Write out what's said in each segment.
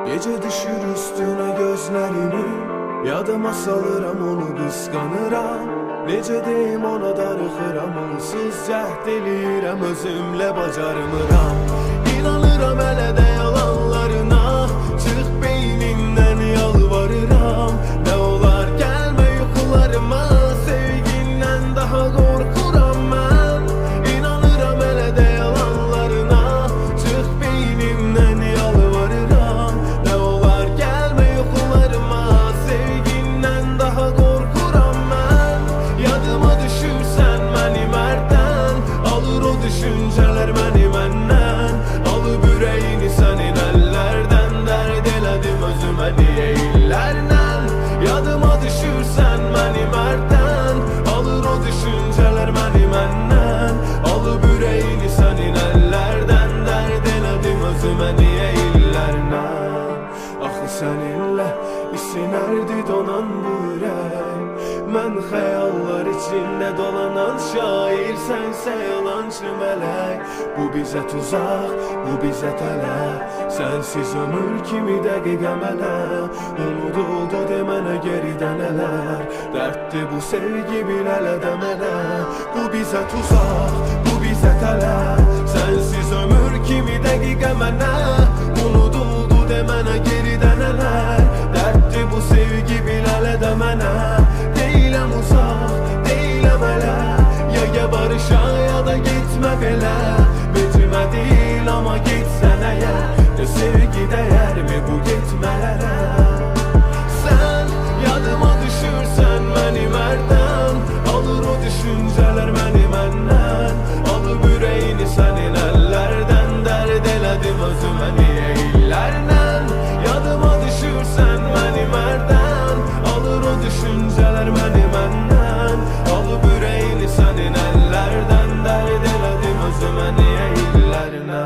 Gece düşür üstüne gözlerimin, yadıma salıram onu qısqanıram. Necə deyim ona darıxıram, onsuz cəhd eləyirəm, özümlə bacarmıram. İnanıram hələ də yalanlarına, çıx beynimdən yalvarıram. Nə olar gəlmə yuxularıma, sevgindən daha qorxuram mən. İnanıram hələ də yalanlarına, çıx beynimdən yalvarıram. Nə olar gəlmə yuxularıma, sevgindən daha qorxuram mən. Yadıma düşürsən məni mərdən, alır o düşüncələr məni məndən. Alıb ürəyini sənin əllərdən, dərd elədim özümə niyə illərlə. Yadıma düşürsən məni mərdən, alır o düşüncələr məni məndən. Alıb ürəyini sənin əllərdən, dərd elədim özümə niyə illərlə. Axı səninlə isinərdi donan bu ürək. Mən xəyallar içində dolanan şair, sənsə yalançı mələk. Bu bizə tuzaq, bu bizə tələ, sənsiz ömür kimi dəqiqə mənə. Unuduldu demənə geridən ələr, dərddir bu sevgi bil hələ də mənə. Bu bizə tuzaq, bu bizə tələ, sənsiz ömür kimi dəqiqə mənə. Unuduldu demənə geridən ələr, dərddir bu sevgi bil hələ də mənə. Deyiləm uzaq, deyiləm hələ, ya barışa ya da getmə belə. Vecimə deyil amma getsən əgər, de sevgi dəyərmi bu getmələrə. Sən yadıma düşürsən məni mərdən, alır o düşüncələr məni məndən. Alıb ürəyini sənin əllərdən, dərd elədim özümə niyə illərlə. Yadıma düşürsən məni mərdən, alır o düşüncələr məni məndən. Alıb ürəyini sənin əllərdən, dərd elədim özümə niyə illərlə.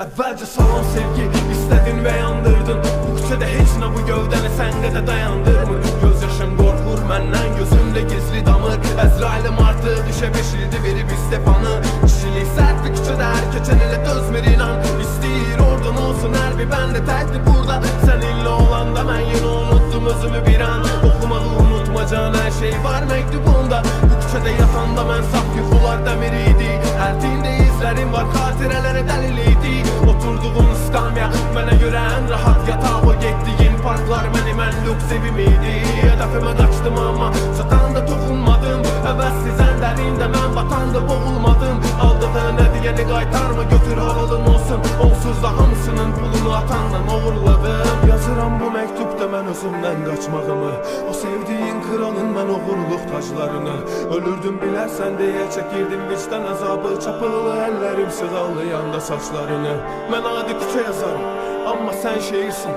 Əvvəlcə salam sevgi istədin və yandırdın, bu küçədə heç nə bu gövdəni sən qədər dayandırmır. Göz yaşım qorxur məndən, gözümdə gizli damır. Əzrailim artıq düşə beşildi verib istefanı. Kişilik sərt bir küçədə hər keçən ilə dözmür inan. İstəyir oradan olsun hər bir bəndə təkdir burada. Səninlə olanda mən yenə unutdum özümü bir an. Oxumağı unutmacan hər şey var məktubunda. Bu küçədə yatanda mən saf yuxular dəmir idi. Hər dində izlərim var, xatirələrə dəlil idi. Oturduğum iskamya mənə görə ən rahat yataq. O getdiyin parklar mənim ən lüks evim idi. Hədəfimə qaçdım amma çatanda toxunmadım. Əvəzsiz ən dərində mən batanda boğulmadım. Aldığı nə deyəni qaytarma, götür halalın olsun. Onsuz da hamısının pulunu atandan oğurladım. Yazıram bu məktubda mən özümdən qaçmağımı, o sevdiyin kralın mən oğurluq taclarını. Ölürdüm bilərsən deyə çəkirdim vicdan əzabı. Çapılı əllərim sığallayanda saçlarını. Mən adi küçə yazarım, amma sən şeirsin.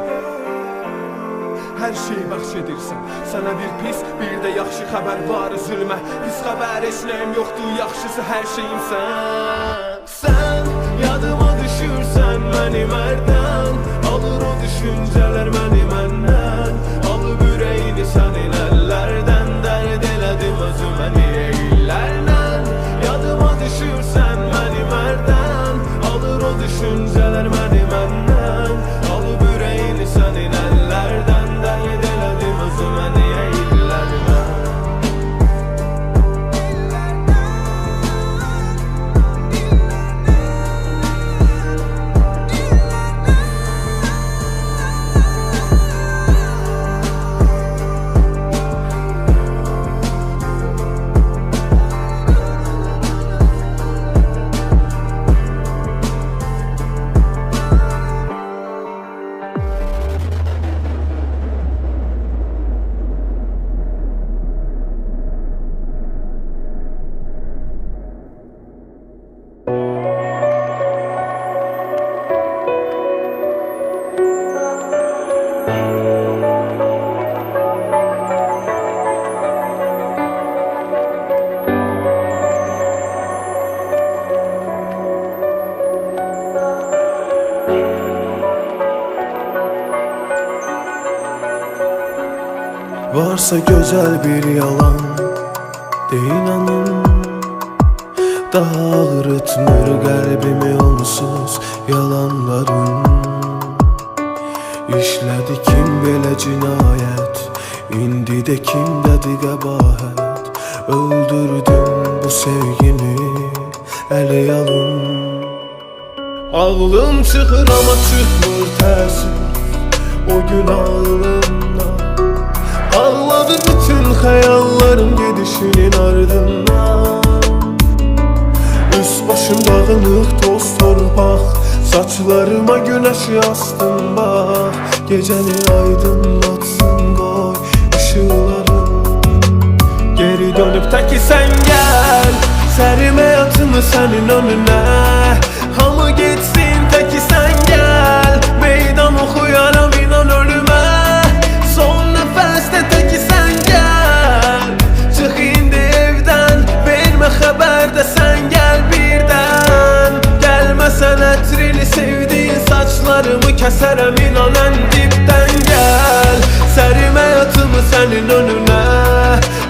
Hər şeyi bəxş edirsən. Sənə bir pis, bir də yaxşı xəbər var üzülmə. Pis xəbər heç nəyim yoxdur, yaxşısı hər şeyimsən. Sən yadıma düşürsən məni mərdən, alır o düşüncələr məni məndən. Alıb ürəyini sənin əllərdən, dərd elədim özümə niyə illərlə. Yadıma düşürsən məni mərdən, alır o düşüncələr məni məndən. Alıb ürəyini sənin əllərdən, dərd elədim özümə niyə illərlə. Varsa gözəl bir yalan de inanın, daha ağrıtmır qəlbimi onsuz yalanların. İşlədi kim belə cinayət, indi də kimdədir qəbahət. Öldürdüm bu sevgimi, əli alın. Ağlım çıxır ama çıxmır təsir o gün ağlımdan. Ağladı bütün xəyallarım gedişinin ardından. Üst başım dağınıq toz torpaq, saçlarıma güneş yastın bak. Gecəni aydınlatsın qoy ışıqlarım. Geri dönüp de ki sen gel, serim hayatımı senin önüne. Hamı gitsin de ki sen gel, meydan okuyaram inan ölüme. Son nefeste de ki sen gel, çık indi evden, verme haber de sen gel birden. Gelmesen etrini sevdiğin saçlarımı keserem inan en dipten gel. Serim hayatımı senin önüne.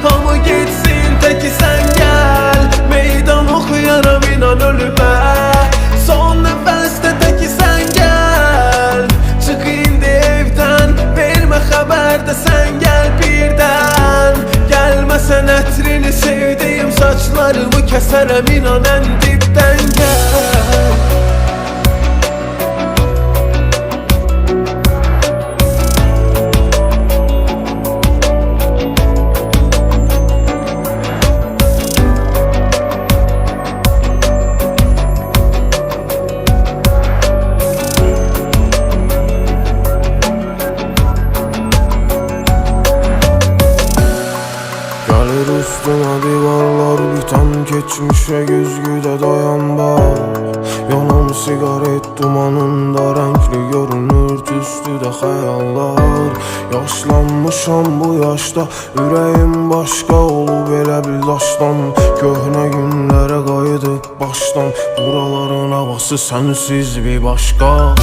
Hamı gitsin de ki sen gel, meydan okuyaram inan ölüme. Son nefeste de ki sen gel, çık indi evden, verme haber de sen gel birden. Gelmesen etrini sevdiğim saçlarımı keserem inan en dipten gel. Üstüne divarlar biten geçmişe güzgüde dayan bak. Yanan sigaret dumanında renkli görünür tüstüde hayallar. Yaşlanmışam bu yaşta, ürəyim başqa olub elə bir daşdan. Köhnə günlərə qayıdıb başdan, buraların havası sənsiz bir başqa.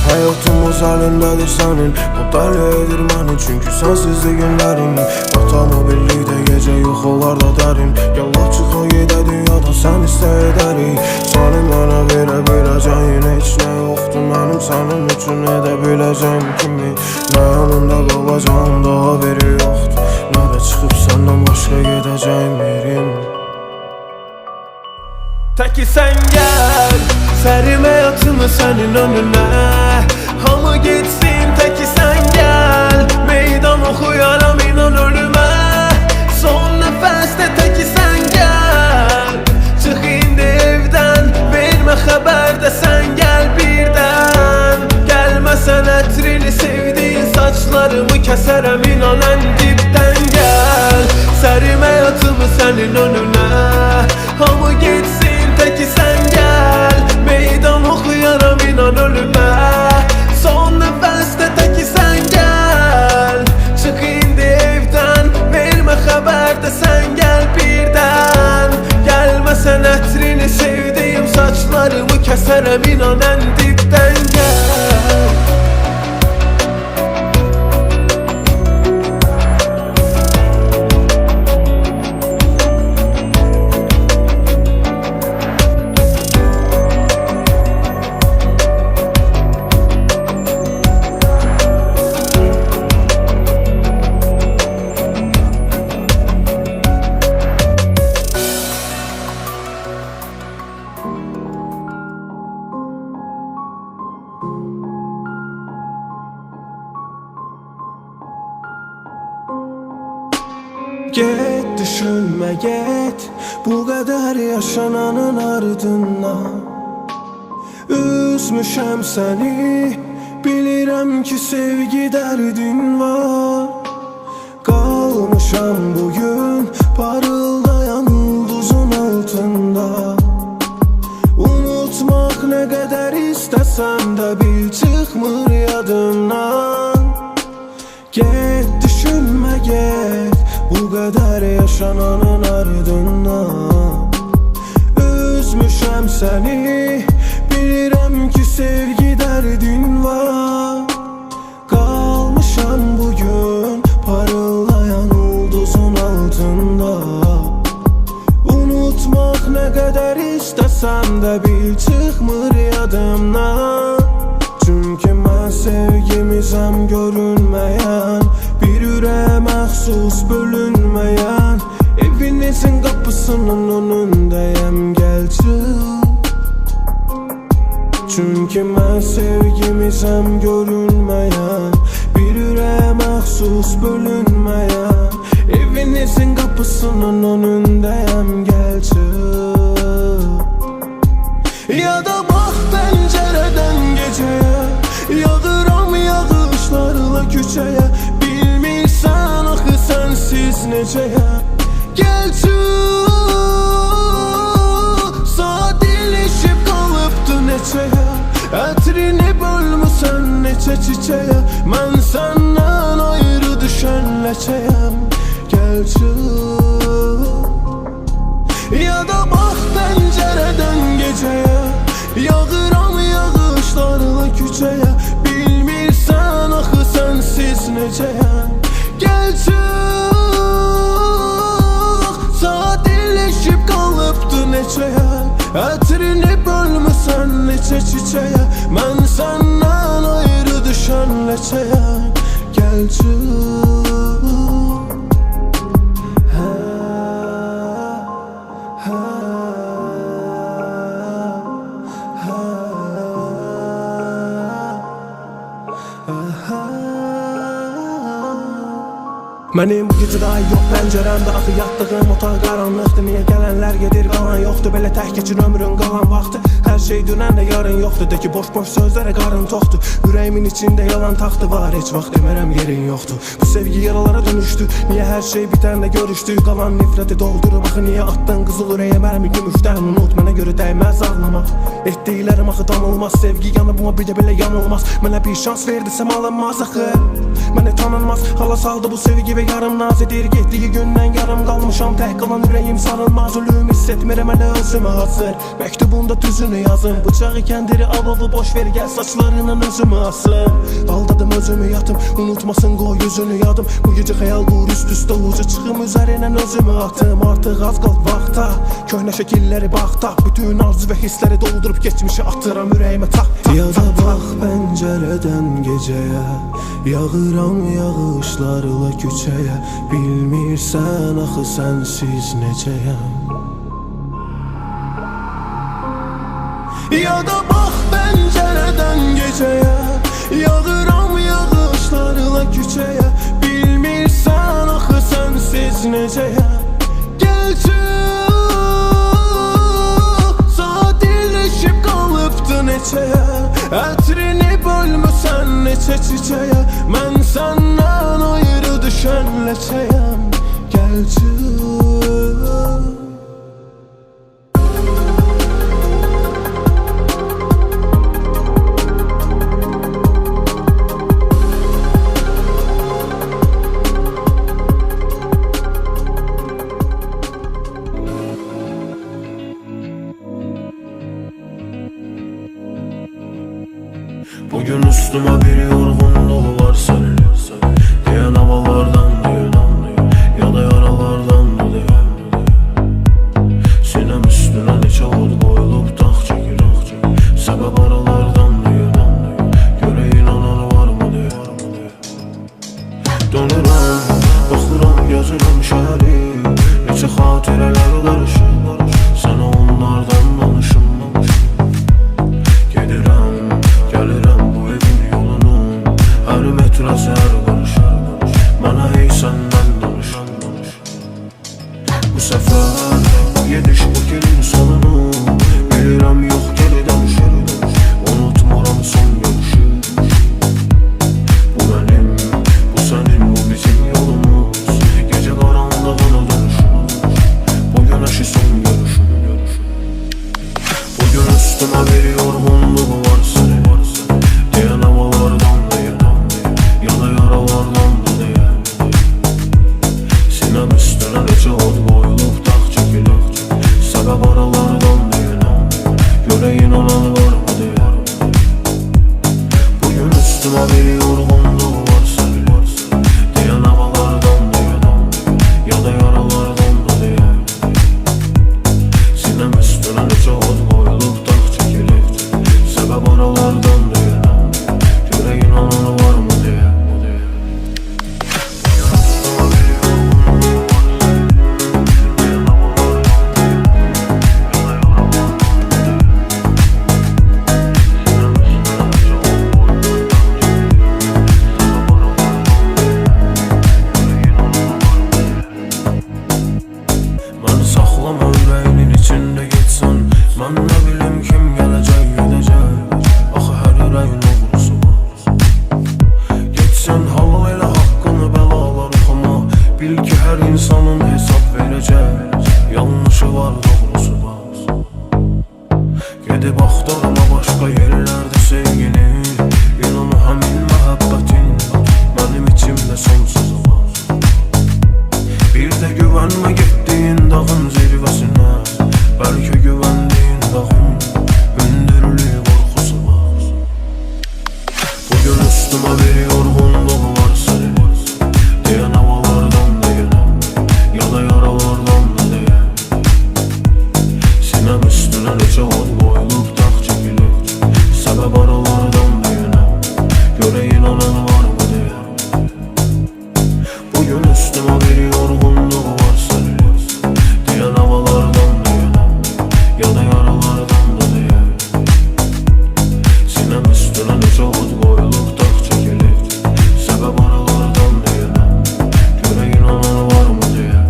Hayatımız elindədir sənin, bu dəli edir məni. Çünki sənsiz günlərim, vatamı birlikdə gecə yuxularda dərin. Gəl açıqa gedə dünyada sən istə edərik. Səni mənə verə biləcəyin heç nə yoxdur mənim sənin üçün edə biləcəyim kimi. Nə yanında qalacağım daha biri yoxdur, nə də çıxıb səndən başqa gedəcəyim yerim. Təki sen gel, serim hayatımı senin önüne. Hamı gitsin təki sen gel, meydan okuyaram inan ölüme. Son nefeste təki sen gel, çık indi evden, verme haber de sen gel birden. Gelmesen etrini sevdiğin saçlarımı keserem inan en dipten gel. Serim hayatımı senin önüne. Hamı gitsin təki sen gel, meydan okuyaram inan ölüme. Son nefeste təki sen gel, çık indi evden, verme haber de sen gel birden. Gelmesen etrini sevdiğim saçlarımı keserem inan en dipten gel. Get düşünme get, bu kadar yaşananın ardından. Üzmüşəm səni, bilirəm ki sevgi dərdin var. Qalmışam bugün parıldayan ulduzun altında. Unutmaq nə qədər istəsəm də bil çıxmır yadımdan. Get düşünme get, bu kadar yaşananın ardından. Üzmüşəm səni, bilirəm ki sevgi dərdin var. Qalmışam bugün parıldayan ulduzun altında. Unutmaq nə qədər istəsəm də bil çıxmır yadımdan. Çünki mən sevgimizəm görünməyən, bir ürəyə məxsus bölünməyən, evinizin qapısının önündəyəm, gəl çıx. Çünki mən sevgimizəm görünməyən, bir ürəyə məxsus bölünməyən, evinizin qapısının önündəyəm, gəl çıx. Ya da bax pəncərədən gecəyə, yağıram yağışlarla küçəyə, bilmirsən axı sənsiz necəyə, gəl çıx. Saat ilişib qalıbdı neçəyə, ətrini bölmüsən neçə çiçəyə, mən səndən ayrı düşən ləçəyəm, gəl çıx. Ya da bax pəncərədən gecəyə, yağıram yağışlarla küçəyə, bilmirsən axı sənsiz necəyəm, gəl çıx. Saat ilişib qalıbdı neçəyə, ətrini bölmüsən neçə çiçəyə, mən səndən ayrı düşən ləçəyəm, gəl çıx. Mənim bu gecə daha yox pəncərəmdə, axı yatdığım otaq qaranlıqdır. Niyə gələnlər gedir, qalan yoxdur, belə tək keçir ömrün qalan vaxtı. Hər şey dünən də yarın yoxdur, de ki boş-boş sözlərə qarın toxdur. Ürəyimin içində yalan taxtı var, heç vaxt demərəm yerin yoxdur. Bu sevgi yaralara dönüşdü, niyə hər şey bitəndə görüşdü. Qalan nifrəti doldurub, axı niyə atdın qızıl ürəyə mərmi gümüşdən. Unut, mənə görə dəyməz ağlamaq, etdiklərim axı danılmaz. Sevgi yanıb ama bir də belə yanılmaz. Mənə bir şans verdisəm alınmaz axı, mənə tanınmaz. Hala saldı bu sevgi ve yarım naz edir, getdiyi gündən yarım qalmışam, tək qalan ürəyim sarılmaz. Ölüm hissetmirəm hələ özümü hazır, məktubunda düzünü yazın. Bıçağı kəndiri alovu boş ver, gəl saçlarından özümü asın. Aldadım özümü yatım, unutmasın qoy yüzünü yadım. Bu gecə xəyal qur üst-üstə uca çıxım, üzərindən özümü atım. Artıq az qal vaxta, köhnə şəkilləri baxta, bütün arzu və hissləri doldurup geçmişi atıram ürəyimə tak. Ya da bax pəncərədən gecəyə, yağıram yağışlarla küçəyə, bilmirsən axı sənsiz necəyəm. Ya da bax pəncərədən gecəyə, yağıram yağışlarla küçəyə, bilmirsən axı sənsiz necəyəm, gəl çıx. Saat ilişib qalıbdı neçəyə, ətrini bölmüsən neçə çiçəyə, mən səndən ayrı düşən ləçəyəm, gəl çıx. Bugün üstüme bir yorgunluğu var senin, diyen havalardan ya da yaralardan diye. Sinem üstüne neçə od qoyulub dağ çekilir, sebep aralardan diye. Göre inanan var mı diye. Dönürəm, baxıram gəzirəm şəhəri, neçə xatirələr qarışır, sənə onlardan danışım. Gedirəm, gəlirəm bu evin yolunun, hər metrəsi hər qarışır, mənə hey səndən danış. Bu səfər, bu gediş bu gelin sonunu, bilirəm yox geri dönüşür, unutmuram son görüşü. Bu mənim, bu sənin, bu bizim yolumuz, gecə qaranlığına dönüşür, bu günəşi son görüşüm. Bugün üstüme bir yorgunluğu var senin, diyen havalardan diye, ya da yaralardan diye. Sinem üstüne neçə od qoyulub dağ çekilir, sebep aralardan diye. Göre inanan var mı diye. Bugün üstüme bir yorgunluğu var senin, diyen havalardan diye, ya da yaralardan diye. Sinem üstüne neçə od qoyulub dağ çekilir, sebep aralardan diye. Göre inanan kim gələcək, gedəcək. Axı hər ürəyin oğrusu var. Getsən halal elə haqqını bəlalar oxuma. Bil ki hər insanın hesab verəcək. Yanlışı var, doğrusu var. Gedib axtarma başqa yerlərdə sevgini. İnan həmin məhəbbətin mənim içimdə sonsuz var. Bir də güvənmə getdiyin dağın zirvəsinə. Bəlkə güvəndiyin dağın hündürlüyü qorxusu var. Bugün üstümə bir yorğunluq var sənin. Deyən havalardan deyənəm, ya da yaralardan da deyən. Sinəm üstünə neçə od qoyulub dağ çəkilir. Səbəb aralardan deyənəm, görə inanan varmı deyən. Bugün üstümə bir yorğunluq var sənin. Deyən havalardan deyənəm, ya da yaralardan da deyən. Sinəm üstünə neçə od qoyulub dağ çəkilir. Səbəb aralardan deyənəm, görə inanan varmı deyən.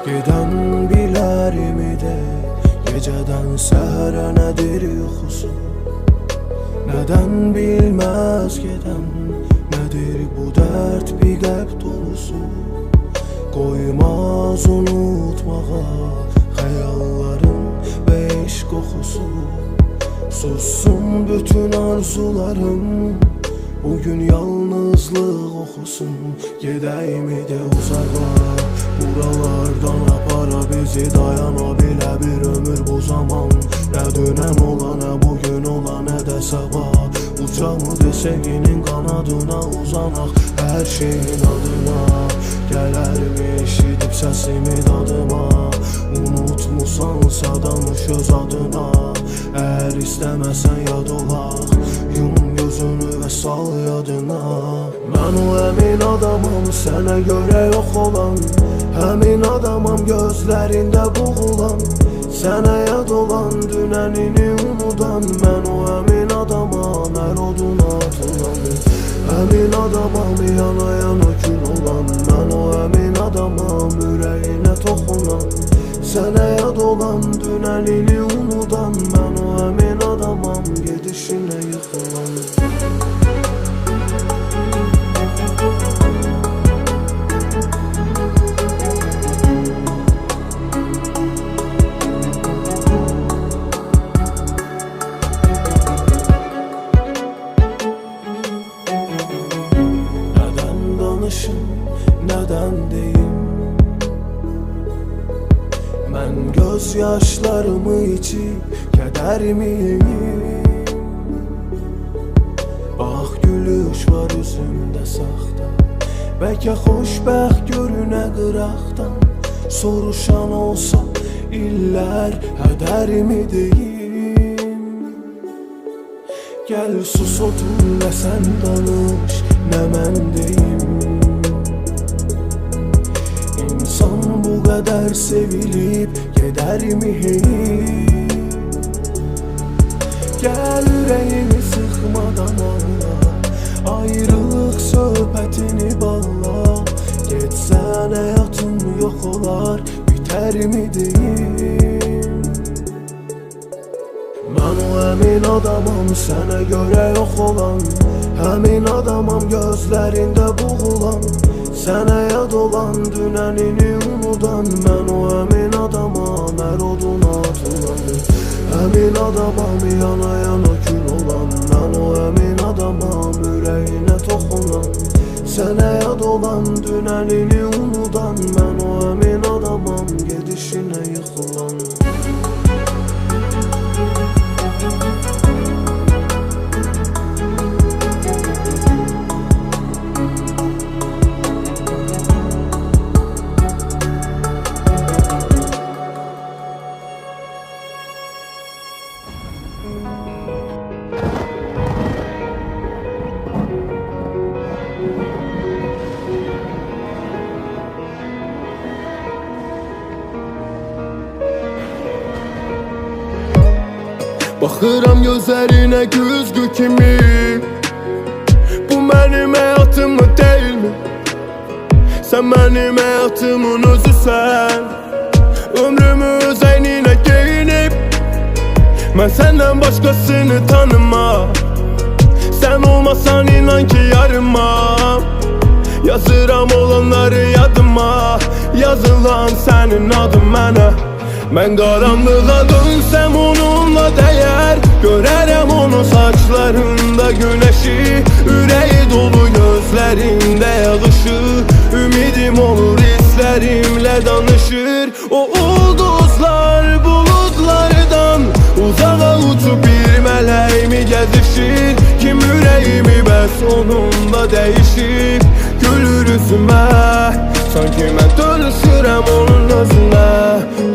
Gedən bilərimi də, gecədən səhərə nədir yuxusu. Nədən bilməz gedən, nədir bu dərd bir qəlb dolusu. Qoymaz unutmağa xəyalların və eşq qoxusu. Sussun bütün arzularım, bugün yalnızlıq oxusun. Gedəyimi də uzağa, buralardan apara bizi. Dayana bilə bir ömür bu zaman. Nə dünən ola, nə bugün ola, nə də sabah. Uçamı deseginin qanadına uzanaq. Hər şeyin adına gələrmi eşidib səsimi dadıma. Unutmusansa danış öz adına. Əgər istəməsən yad olaq, yum gözünü və sal yadına. Mən o əmin adamam, sənə görə yox olan. Həmin adamam gözlərində boğulan. Sənə yad olan, dünənini unudan. Mən o əmin adamam, hər oduna atılan. Həmin adamam, yana yana kül olan. Mən o əmin adamam, ürəyinə toxunan. Sənə yad olan, dünənini unudan. Mən o əmin adamam, gedişinə yıxılan. Nədən deyim? Mən göz yaşlarımı içib kədərmiyim. Bax gülüş var üzümdə saxta, bəlkə xoşbəxt görünə qıraqdan. Soruşan olsa illər hədərmi deyim? Gəl sus otur, nə sən danış, nə mən deyim. İnsan bu qədər sevilib gedərmi hey? Gəl ürəyimi sıxmadan anla, ayrılıq söhbətini bağla. Getsən həyatım yox olar, bitərmi deyim? Mən o əmin adamam, sənə görə yox olan. Həmin adamam, gözlərində boğulan. Sənə yad olan, dünənini unudan. Mən o əmin adamam, hər oduna atılan. Emin adamam yana yana kül olan. Ben o emin adamam yüreğine toxunan. Sənə yad olan dünənini unudan. Ben o emin adamam gedişine yıkılan. Baxıram gözlərinə güzgü kimi. Bu mənim həyatımı deyilmi? Sən mənim həyatımın özüsən. Ömrümü öz əyninə geyinib. Mən səndən başqasını tanımam. Sən olmasan inan ki yarımam. Yazıram olanları yadıma. Yazılan sənin adın mənə. Mən qaranlığa dönsəm onunla dəyər. Görərəm onun saçlarında güneşi. Ürəyi dolu gözlərində yağışı. Ümidim olur hislərimlə danışır. O ulduzlar buludlardan uzağa uçup bir mələk mi gəzişir? Kim ürəyimi bəs onunla dəyişib? Gülür üzümə, sanki mən dönüşürəm onun özünə.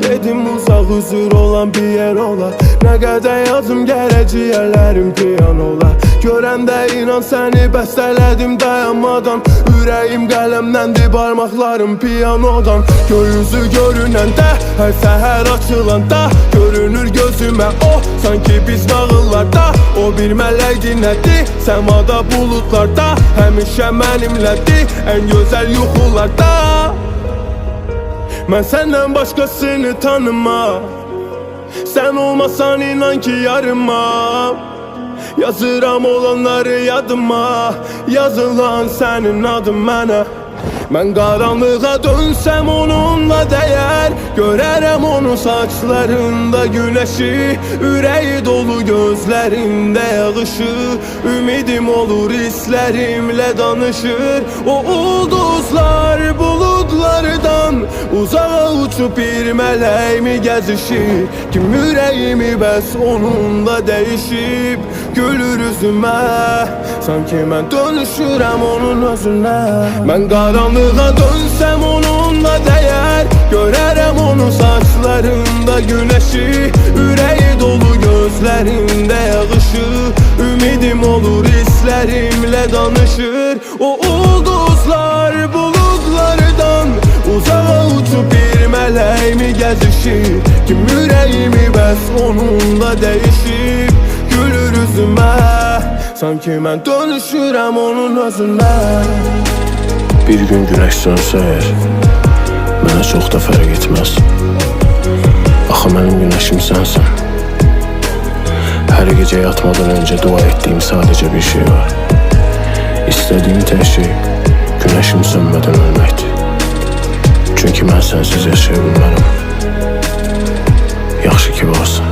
Gedim uzaq huzur olan bir yer ola. Nə qədər yazım gərək ciyərlərim piyan ola. Görəndə inan səni bəstələdim dayanmadan. Ürəyim qələmdəndir, barmaqlarım piyanodan. Göyüzü görünəndə, hər səhər açılanda görünür gözümə o, sanki biz nağıllarda. O bir mələkdir nədir, səmada buludlarda. Həmişə mənimlədir, ən gözəl yuxularda. Mən səndən başqasını tanımam. Sən olmasan inan ki yarımam. Yazıram olanları yadıma. Yazılan sənin adın mənə. Mən qaranlığa dönsəm onunla dəyər. Görərəm onun saçlarında güneşi. Ürəyi dolu gözlərində yağışı. Ümidim olur hislərimlə danışır. O ulduzlar buludlardan uzağa uçup bir mələk mi gəzişir? Kim ürəyimi bəs onunla dəyişib? Gülür üzümə, sanki mən dönüşürəm onun özünə. Mən qaranlığa dönsəm onunla dəyər. Görərəm onun saçlarında güneşi. Ürəyi dolu gözlərində yağışı. Ümidim olur hislərimlə danışır. O ulduzlar buludlardan uzağa uçup bir mələk mi gəzişir? Kim ürəyimi bəs onunla dəyişib? Gülür üzümə, sanki mən dönüşürəm onun özünə. Bir gün güneş sönsə əgər, mənə çox da fərq etməz. Axı mənim günəşim sənsən. Hər gecə yatmadan öncə dua etdiyim sadəcə bir şey var. İstədiyim tək şey günəşim sönmədən ölməkdir. Çünki mən sənsiz yaşaya bilmərəm. Yaxşı ki varsan.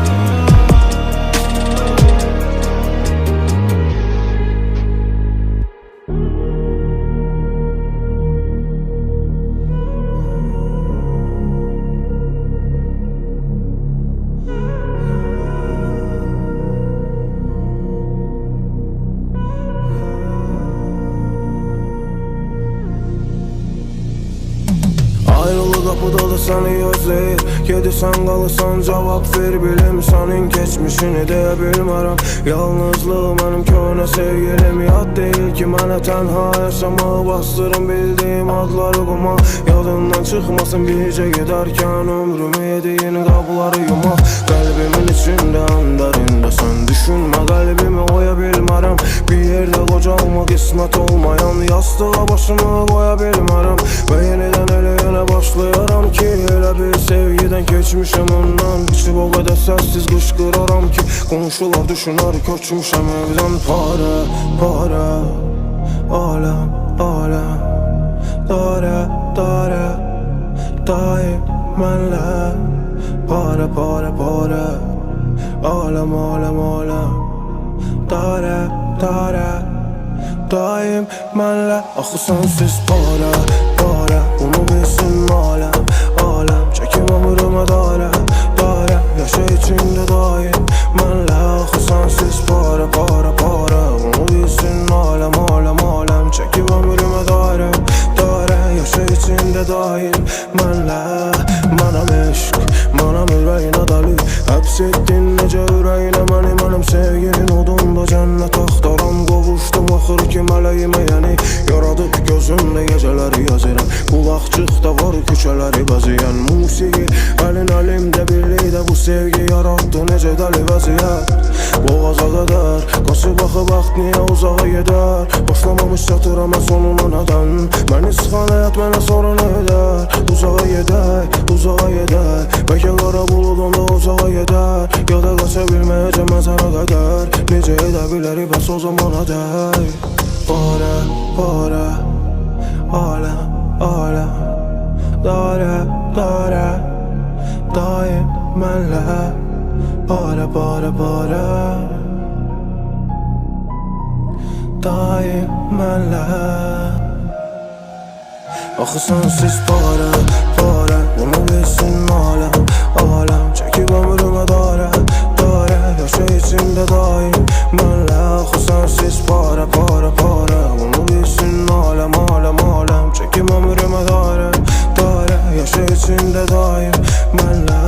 Ayrılı qapıdadır səni gözləyir. Gedirsən qalırsan cavab ver bilim. Sənin keçmişini deyə bilmərəm. Yalnızlıq mənim köhnə sevgilim. Yad deyil ki mənə tənha yaşamağı. Bastırım bildiyim adları quma. Yadından çıxmasın bircə gedərkən. Ömrümü yediyin qapıları yumaq. Qəlbimin içində əndarında sən düşünmə, qəlbimi oya bilmərəm. Bir yerdə qocalma qismət olmayan. Yastığa başımı qoya bilmərəm. Və yenidən eləyənə başlayaram ki, elə bir sevgidən keçmişəm ondan. İçib o qədər səssiz qışqıraram ki, qonşular düşünər köçmüşəm evdən. Para, para, aləm, aləm. Dara, dara, daim mənlə. Para, para, para, Alem alem alem Dare dare Daim mənlə axı sensiz para Para bunu bilsin alem Alem çəkim ömrümə dare Dare yaşa içində daim Mənlə axı sensiz para Para para bunu bilsin alem Alem alem çəkim ömrümə dare Dare yaşa içində daim Mənlə mənəm eşq Mənəm ürəyinə dəli Həbs etdin necə ürəyinə məni Mənim sevginin odunda cənnət axtaram Qovuşdum axır ki mələyimə yəni Yaradıb gözümdə gecələri yazıram Qulaqçıqda var küçələri bəzəyən Musiqi əlin əlimdə birlikdə Bu sevgi yarattı necə dəli vəziyyət Boğaza qədər Qası baxı vaxt niyə uzağa gedər Başlamamış çatıram sonuna nədən Məni sıxan həyat mənə sorun edər Uzağa gedək, uzağa gedək Bəlkə qara buludunda uzağa gedər Ya da qaça bilməyəcəm mən sənə qədər Necə edə bilərik bəs o zamana dək Para, para, aləm, aləm Dare, dare, daim mənlə Para, para, para Daim mənlə Axı sensiz para, para Bunu bilsin aləm, aləm Çəkib ömrümə dare, dare Yaşa içimdə daim mənlə Axı sensiz para, para, para Bunu bilsin aləm, aləm, aləm Çəkib ömrümə dare, dare Yaşa içimdə daim mənlə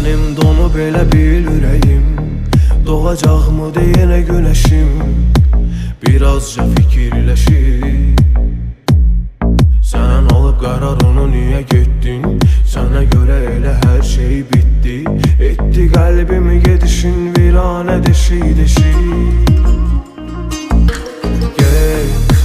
Mənim donu belə bil ürəyim Doğacaqmı yenə günəşim Birazca fikirləşib Sən alıb qərarını niyə getdin Sənə görə elə hər şey bitdi Etdi qəlbimi gedişin viranə deşik Get,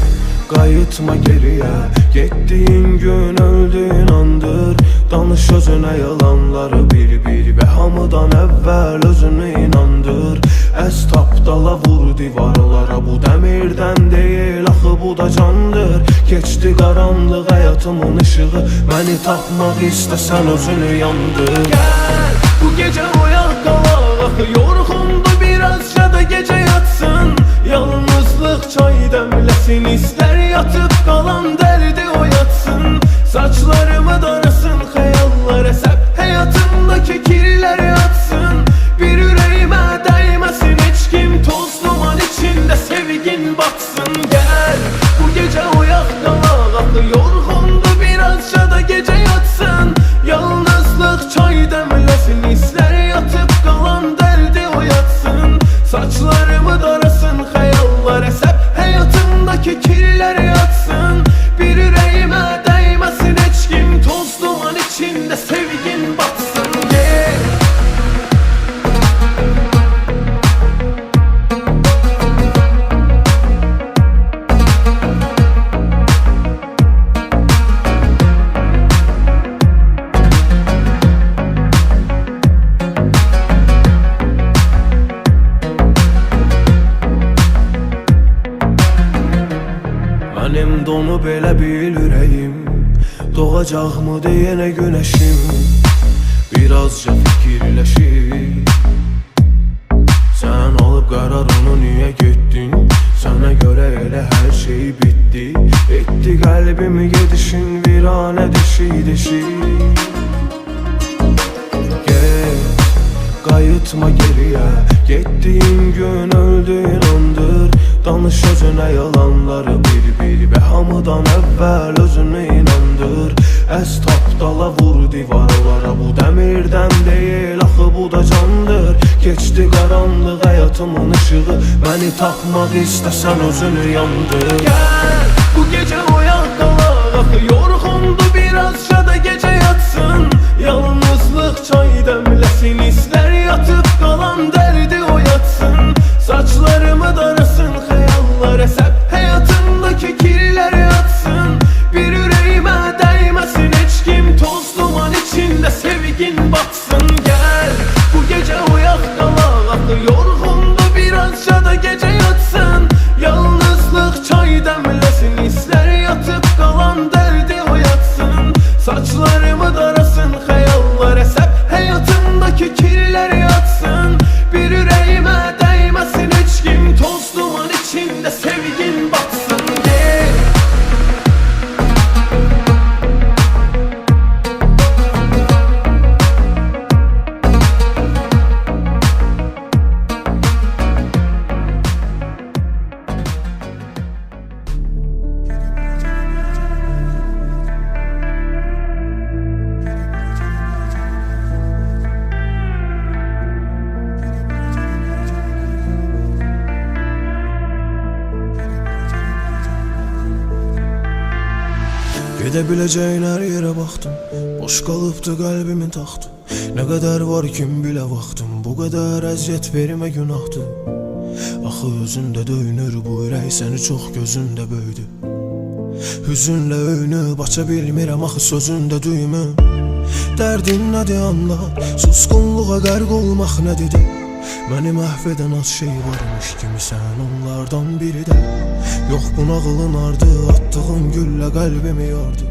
qayıtma geriyə Getdiyin gün öldüyün andır Danış özünə yalanları bir-bir Və hamıdan əvvəl özünü inandır Əz tapdala vur divarlara Bu dəmirdən deyil, axı bu da candır Keçdi qaranlıq həyatımın ışığı Məni tapmaq istəsən özünü yandır Gəl, bu gecə oyaq qalaq Axı yorğundu birazca da gecə yatsın Yalnızlıq çay dəmləsin İstər yatıb qalan dərdi oyatsın Saçlarımı darasın xəyallar əsəb Həyatımdakı kirləri atsın Bir ürəyimə dəyməsin heç kim Toz duman içində sevgin batsın Gəl, bu gecə oyaq qalaq Axı yorğundu birazca da gecə yatsın Yalnızlıq çay dəmləsin İstər yatıb qalan dərdi oyatsın Saçlarımı darasın xəyallar əsəb Həyatımdakı kirləri atsın Bir ürəyimə dəyməsin heç kim Toz duman içində sevgin batsın Mənim donu belə bil ürəyim Doğacaqmı yenə günəşim Birazca fikirləşib Sən alıb qərarını niyə getdin? Sənə görə elə hər şey bitdi. Etdi qəlbimi gedişin viranə deşik. Qayıtma geriyə, getdiyin gün öldüyün andır. Danış özünə yalanları bir və hamıdan əvvəl özünü inandır. Əz tapdala vur divarlara, bu dəmirdən deyil, axı bu da candır. Keçdi qaranlıq həyatımın ışığı, məni tapmaq istəsən özünü yandır. Gəl, bu gecə oyaq qalaq, axı yorğundu birazca da gecə yatsın. Yalnızlıq çay dəmləsin, istər yatıp qalan dərdi oyatsın. Saçlarımı darasın xəyallar, əsəb həyatındakı kirləri atsın. Bir ürəyimə dəyməsin heç kim, toz duman içində sevgin batsın. Gəl, bu gecə oyaq qalaq, axı yorğundu birazca da gecə yatsın. Yalnızlıq çay dəmləsin, istər yatıp qalan dərdi oyatsın. Saçlarımı darasın xəyallar, əsəb həyatındakı kirləri atsın. Bir ürəyimə dəyməsin heç kim, toz duman içində sevgin batsın. Gedə biləcəyin hər yerə baxdım, boş qalıbdı qəlbimin taxtı. Nə qədər var kim bilə vaxtım, bu qədər əziyyət vermə günahdır. Axı özündə döyünür bu ürək, səni çox gözündə böyüdü. Hüzünlə öyünüb aça bilmirəm axı sözündə düymüm. Dərdin nədir anlat, susqunluğa qərq olmaq nədir? Məni məhv edən az şey varmış kimi sən onlardan biri də. Yox bu nağılın ardı, attığın güllə qəlbimi yardı.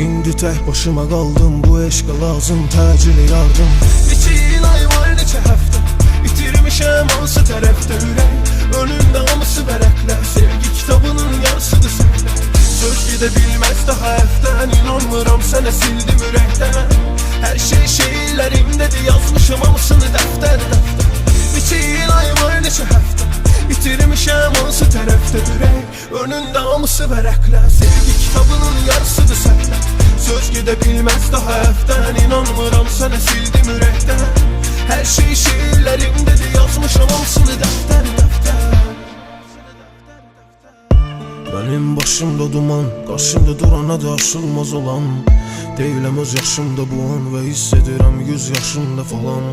İndi tək başıma qaldım, bu eşqə lazım təcili yardım. Neçə il ay var, neçə həftə itirmişəm hansı tərəfdə ürək. Önümdə hamısı vərəqlər, sevgi kitabının yarısıdır səndə. Söz gedə bilməz daha əfdən, inanmıram sənə sildim ürəkdən. Hər şey şeirlərimdədir, yazmışım hamısını dəftər. Neçə il ay var, neçə həftə itirmişəm hansı tərəfdə ürək. Önündə hamısı vərəqlər, sevgi kitabının yarısıdır səndə. Söz gedə bilməz daha əfdən, inanmıram sənə sildim ürəkdən. Hər şey şeirlərimdədir, yazmışam hamısını dəftər. Mənim başımda duman, qarşımda durana da aşılmaz olan. Deyiləm öz yaşımda bu an və hiss edirəm 100 yaşımda falan.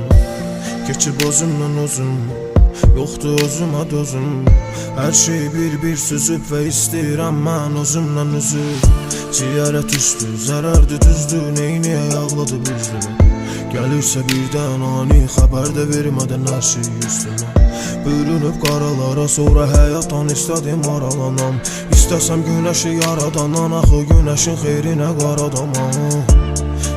Keçib özümlə özüm, yoxdur özümə dözüm. Hər şey bir süzüb və istəyirəm mən özümlə üzüb. Ciyərə düşdü, zərərdi düzdü, neyniyə yağladı büzdümü. Gəlirsə birdən ani xəbər də vermədən hər şey üstümə. Bürünüb qaralara, sonra həyatdan istədim aralanam. İstəsəm günəşi yaradanan, axı günəşin xeyrinə qaradamam.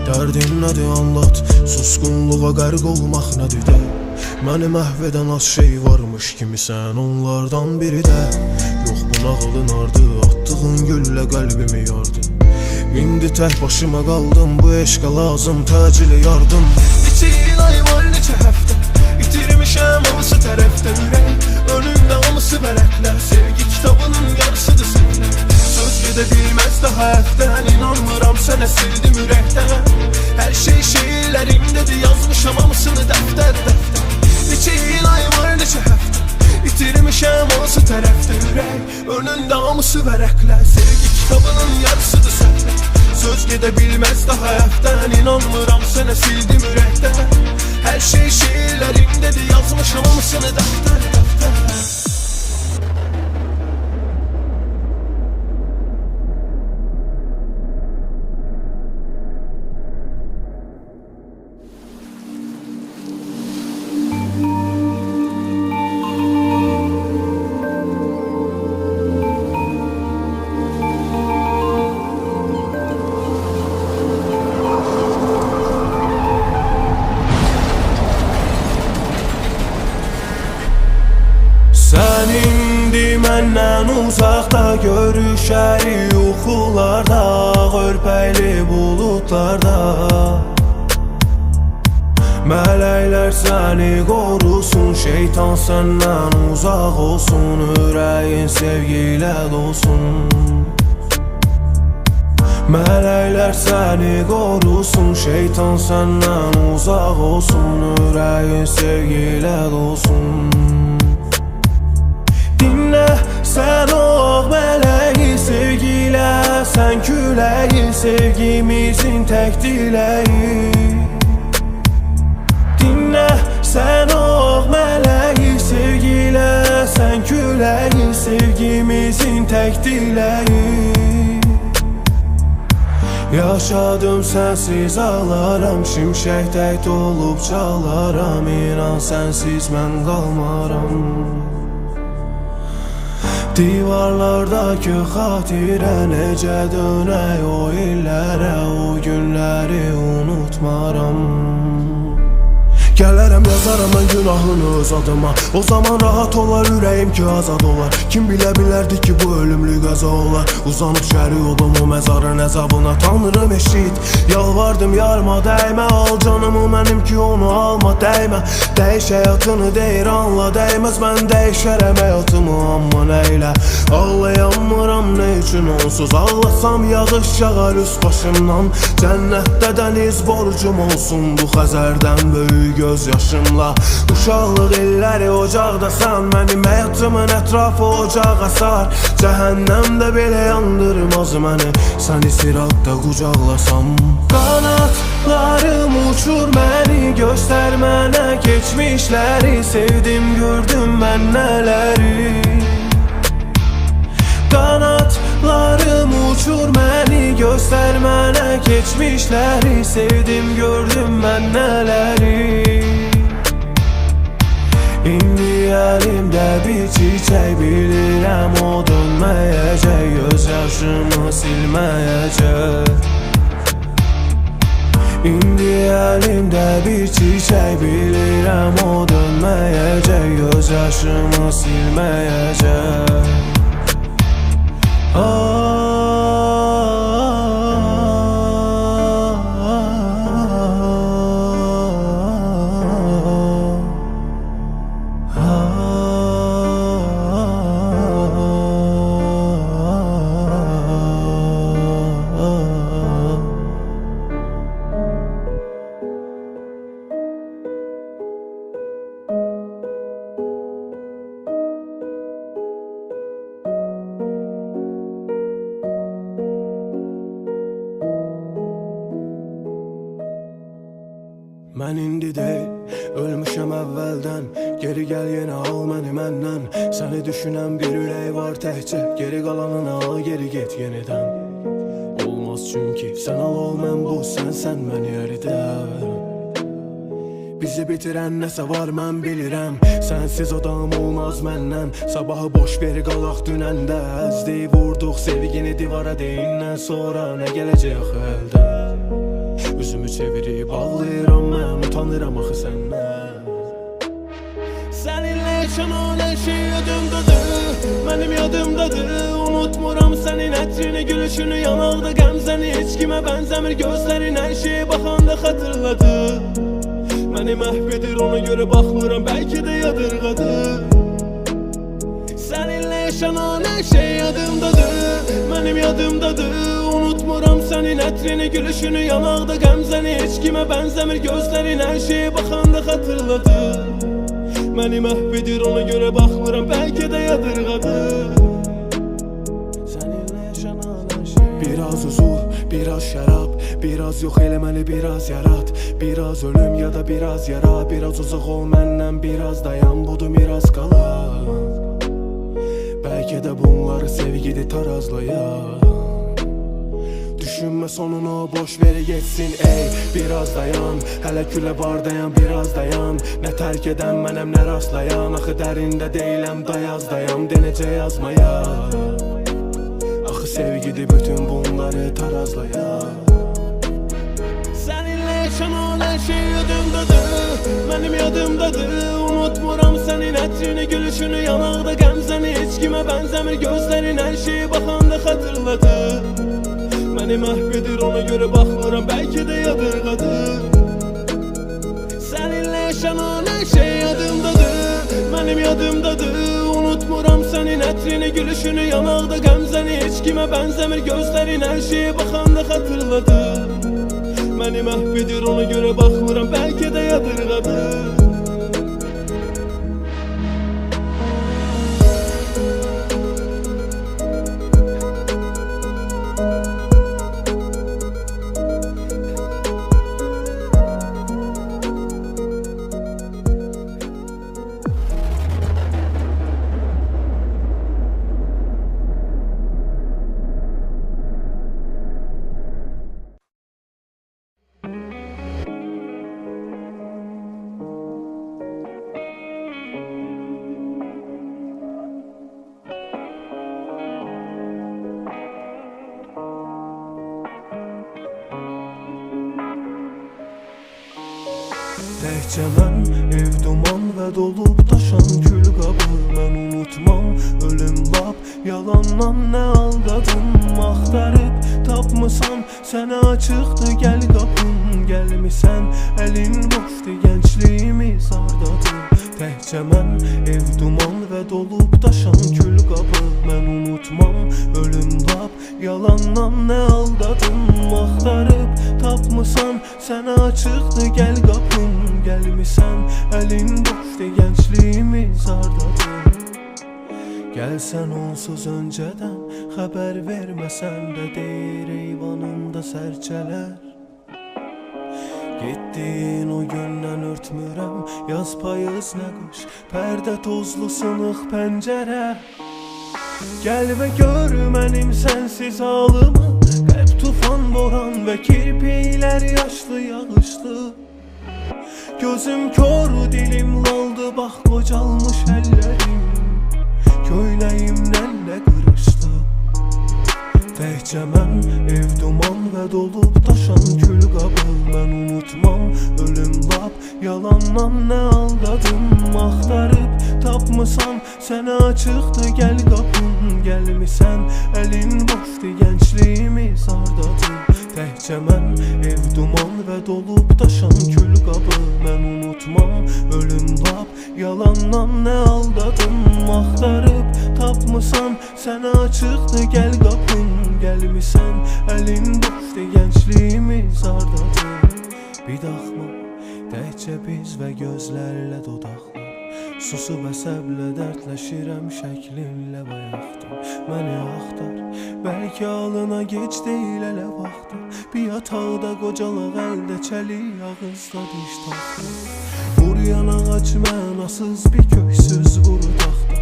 Dərdin nədir anlat, susqunluğa qərq olmaq nədir də. Məni məhv edən az şey varmış kimi sən onlardan biri də. Yox bu nağılın ardı, attığın güllə qəlbimi yardı. İndi tək başıma qaldım, bu eşqə lazım təcili yardım. Neçə il ay var, neçə həftə itirmişəm hamısı tərəfdə ürək. Önümdə hamısı vərəqlər, sevgi kitabının yarısıdır səndə. Söz gedə bilməz daha əfdən, inanmıram sənə sildim ürəkdən. Hər şey şeirlərimdədir, yazmışam hamısını dəftər. Neçə il ay var, neçə həftə itirmişəm hansı tərəfdə ürək. Önündə hamısı vərəqlər, sevgi kitabının yarısıdır səndə. Söz gedə bilməz daha əfdən, inanmıram sənə sildim ürəkdən. Hər şey şeirlərimdədir, yazmışam hamısını dəftər. uzaqda görüşərik yuxularda, örpəkli buludlarda. Mələklər səni qorusun, şeytan səndən uzaq olsun, ürəyin sevgi ilə dolsun. Mələklər səni qorusun, şeytan səndən uzaq olsun, ürəyin sevgi ilə dolsun. Dinlə sən o mələyi sevgilə, sən küləyi sevgimizin tək diləyi. Dinlə sən o mələyi sevgilə, sən küləyi sevgimizin tək diləyi. Yaşadım sənsiz ağlaram, şimşək tək olub çalaram, inan sənsiz mən qalmaram. Divarlardakı xatirə necə dönək o illərə, o günləri unutmaram. Gələrəm yazaram mən günahını öz adıma, o zaman rahat olar ürəyim ki azad olar. Kim bilə bilərdi ki bu ölümlü qəza olar, uzanıb şəri olum o məzarın əzabına. Tanrım eşit, yalvardım yarma dəymə, al canımı mənim ki onu alma dəymə. Dəyiş həyatını deyir anla, dəyməz mən dəyişərəm həyatımı amma nəylə. Ağlayanmıram nə üçün onsuz, ağlasam yağış yağar üst başımdan. Cənnətdə dəniz borcum olsun bu Xəzərdən böyük göz yaşımla. Uşaqlıq illəri ocaqdasan, mənim həyatımın ətrafı ocaq asar. Cəhənnəmdə belə yandırmaz məni, səni siratda qucaqlasam. Qanatlarım uçur məni, göstər mənə keçmişləri, sevdim gördüm mən nələri. Qanatlarım uçur məni, göstər mənə keçmişləri, sevdim gördüm mən nələri. İndi əlimdə bir çiçək, bilirəm o dönməyəcək, göz yaşımı silməyəcək. İndi əlimdə bir çiçək, bilirəm o dönməyəcək, göz yaşımı silməyəcək. Mən indi deyil, ölmüşəm əvvəldən, geri gəl yenə al məni məndən. Səni düşünən bir ürək var təkcə, geri qalanını al geri get yenidən. Olmaz çünki sən al mən bu, sən məni əridən. Bizi bitirən nəsə var mən bilirəm, sənsiz adam olmaz məndən. Sabahı boş ver qalaq dünəndə, əzdiyib vurduq sevgini divara, deyindən sonra nə gələcək axı əldən. Üzümü çevirib ağlayıram mən, utanıram axı səndən. Səninlə yaşanan hər şey yadımdadır, mənim yadımdadır. Unutmuram sənin ətrini, gülüşünü, yanaqda qəmzəni. Heç kimə bənzəmir gözlərin, hər şeyə baxanda xatırladı. Məni məhv edir, ona görə baxmıram, bəlkə də yadırğadır. Səninlə yaşanan hər şey yadımdadır, mənim yadımdadır. Unutmuram sənin ətrini, gülüşünü, yanaqda qəmzəni. Heç kimə bənzəmir gözlərin, hər şeyə baxanda xatırladı. Məni məhv edir, ona görə baxmıram, bəlkə də yadırğadır. Səninlə yaşanan hər şey, biraz huzur, biraz şərab, biraz yox elə məni biraz yarat. Biraz ölüm ya da biraz yara, biraz uzaq ol məndən, biraz dayan, budur miras qalan. Bəlkə də bunları sevgidir tarazlayan. Düşünmə sonunu, boş ver geçsin ey, biraz dayan. Hələ külə var dayan, biraz dayan. Nə tərk edən mənəm, nə rastlayan. Axı dərində deyiləm, dayazdayam, denəcə yazmaya. Axı sevgidir bütün bunları tarazlayan. Səninlə yaşanan hər şey yadımdadır, mənim yadımdadır. Unutmuram sənin ətrini, gülüşünü, yanaqda qəmzəni. səni heç kimə bənzəmir. Gözlərin hər şeyi baxanda xatırladı. Məni məhv edir, ona görə baxmıram, bəlkə də yadırğadır. Səninlə yaşanan hər şey yadımdadır, mənim yadımdadır. Unutmuram sənin ətrini, gülüşünü, yanaqda qəmzəni. Heç kimə bənzəmir, gözlərin hər şeyi baxanda xatırladır. Məni məhv edir, ona görə baxmıram, bəlkə də yadırğadır. Təkcə mən, ev duman və dolub daşan kül qabı. Mən unutmam, ölüm lap yalandan nə aldadım. Axtarıb tapmısan, sənə açıqdır gəl qapım. Gəlmisən, əlin boşdur, gəncliyimiz hardadır. Təkcə mən, ev duman və dolub daşan kül qabı. Mən unutmam, ölüm lap yalandan nə aldadım. Axtarıb tapmısan, sənə açıqdır gəl qapım. Gəlmisən, əlin boşdur, gəncliyimiz hardadır. Gəlsən onsuz öncədən, xəbər verməsən də deyir eyvanında sərçələr. Getdiyin o gündən örtmürəm, yaz payız nə qış, pərdə tozlu sınıq pəncərə. Gəl və gör mənim sənsiz halımı, qəlb tufan, boran və kirpiklər yaşlı yağışlı. Gözüm kör, dilim laldı, bax qocalmış əllərim, köynəyimdən də qırışdı. Təkcə mən, ev duman və dolub daşan kül qabı. Mən unutmam, ölüm lap yalandan nə aldadım. Axtarıb tapmısan, sənə açıqdır gəl qapım. Gəlmisən, əlin boşdur, gəncliyimiz hardadır. Təkcə mən, ev duman və dolub daşan kül qabı. Mən unutmam, ölüm lap yalandan nə aldadım. Axtarıb tapmısan, sənə açıqdır gəl qapım. Gəlmisən, əlin boşdur, gəncliyimiz hardadır. Bir daxma, təkcə biz və gözlərlə dodaqlar. Susub əsəblə dərdləşirəm, şəklinlə bayaqdır. Məni axtar, bəlkə alına gec deyil hələ vaxtı. Bir yataqda qocalıq, əldə çəlik, ağızda diş taxtı. Vur yanağac mənasız bir köksüz quru taxta.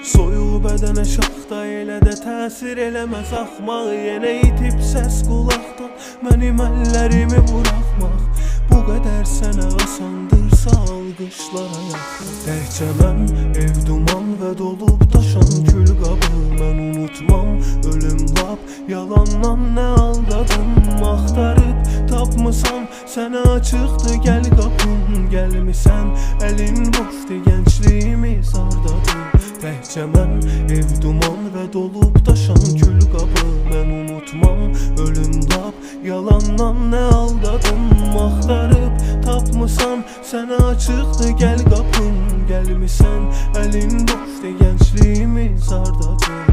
Soyuq bədənə şaxta, elə də təsir eləməz axmaq. Yenə itib səs qulaqda, mənim əllərimi buraxmaq. Bu qədər sənə asandırsa, alqışlara yaxın. Təkcə mən, ev duman və dolub daşan kül qabı. Mən unutmam, ölüm lap yalandan nə aldadım. Axtarıb tapmısan, sənə açıqdır gəl qapım. Gəlmisən, əlin boşdur, gəncliyimiz hardadır. Təkcə mən, ev duman və dolub daşan kül qabı. Mən unutmam, ölüm lap yalandan nə aldadım. Axtarıb tapmısan, sənə açıqdır gəl qapım. Gəlmisən, əlin boşdur, gəncliyimiz hardadır.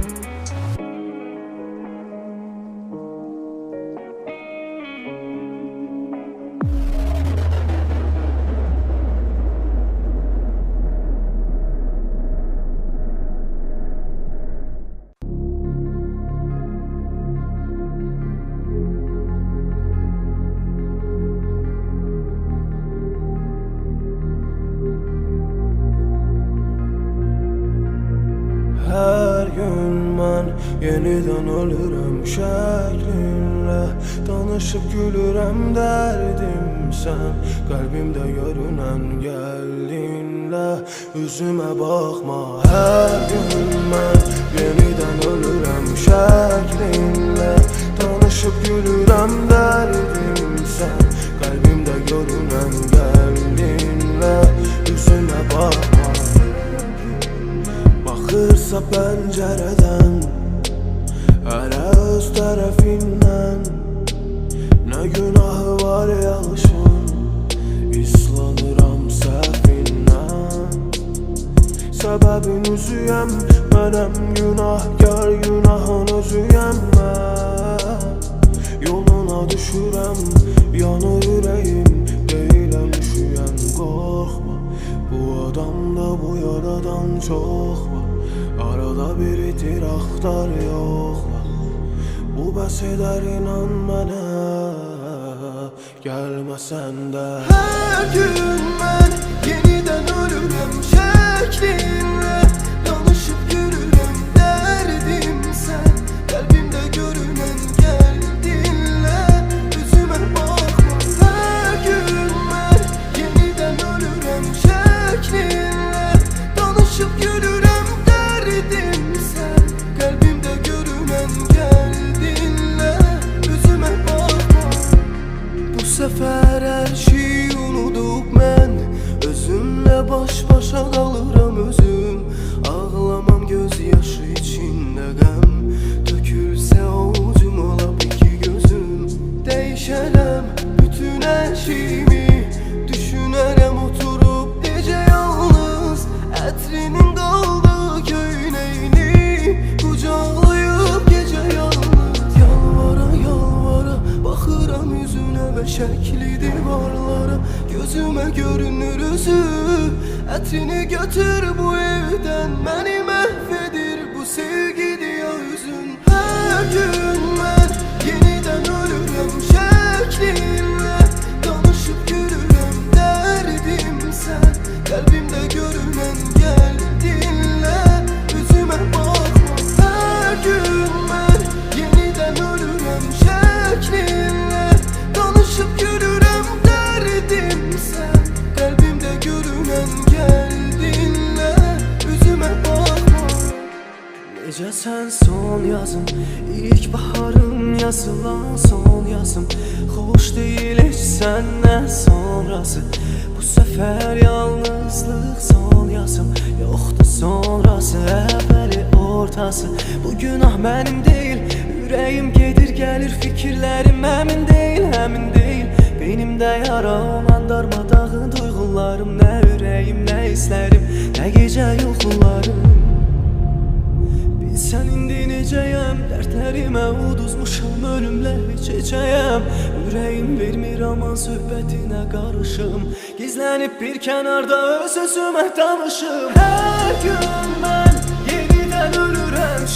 Hər gün mən yenidən ölürəm şəklinlə. Danışıb gülürəm dərdimsən, qəlbimdə görünən gəldinlə. Üzümə baxma, hər gün mən yenidən ölürəm şəklinlə. Danışıb gülürəm dərdimsən, qəlbimdə görünən gəldinlə. Üzümə baxma, baxırsan Baxırsa pəncərədən hələ öz tərəfindən. Nə günahı var yağışın, islanıram səhvindən. Səbəbin üzüyəm, mənəm günahkar, günahın özüyəm mən. Yoluna düşürəm, yanır ürəyim, deyiləm üşüyən. Qorxma, bu adamda bu yaradan çox var. Arada bir itir axtar yoxla. Bu bəs edər inan mənə, gəlməsən də. Hər gün mən yenidən ölürəm şəklinlə. Danışıb yürürəm dərdim sən, qəlbimdə görünən gəldinlə. Üzümə baxma. Hər gün mən yenidən ölürəm şəklinlə. Danışıb yürürəm dərdim sən, qəlbimdə görünən gəldinlə. Üzümə baxma. Bu səfər hər şeyi unudub mən, özümlə baş-başa qalıram özüm. Ağlamam göz yaşı içində qəm, tökülsə ovucum olab iki gözüm. Dəyişərəm bütün hər şeyimi, düşünərəm oturub necə yalnız. Ətrinin qaldığı köynəyini qucaqlayıb gecə yalnız. Yalvara yalvara baxıram üzünə və şəkli divarlara. Gözümə görünür üzü, ətrini götür bu evdən. Məni məhv edir bu sevgidir ya üzün. Hər gün mən yenidən ölürəm şəklinlə. Danışıb yürürəm dərdim sən, qəlbimdə görünən gəldinlə. Üzümə baxma. Hər gün mən yenidən ölürəm şəklinlə. Danışıb yürürəm dərdim sən, qəlbimdə görünən gəldinlə. Üzümə baxma. Necəsən son yazım, ilk baharım, yazılan son yazım. Xoş deyil heç səndən sonrası. Bu səfər yalnızlıq son yazım, yoxdur sonrası, əvvəli ortası. Bu günah mənim deyil, ürəyim gedir gəlir, fikirlərim həmin deyil, həmin deyil. Beynimdə yara olan darmadağın duyğularım, nə ürəyim, nə hisslərim, nə gecə yuxularım. Bilsən indi necəyəm, dərdlərimə uduzmuşam, ölümlə içəcəyəm. Ürəyim vermir aman söhbətinə qarışım, gizlənib bir kənarda öz-özümə danışım. Hər gün mən yenidən ölürəm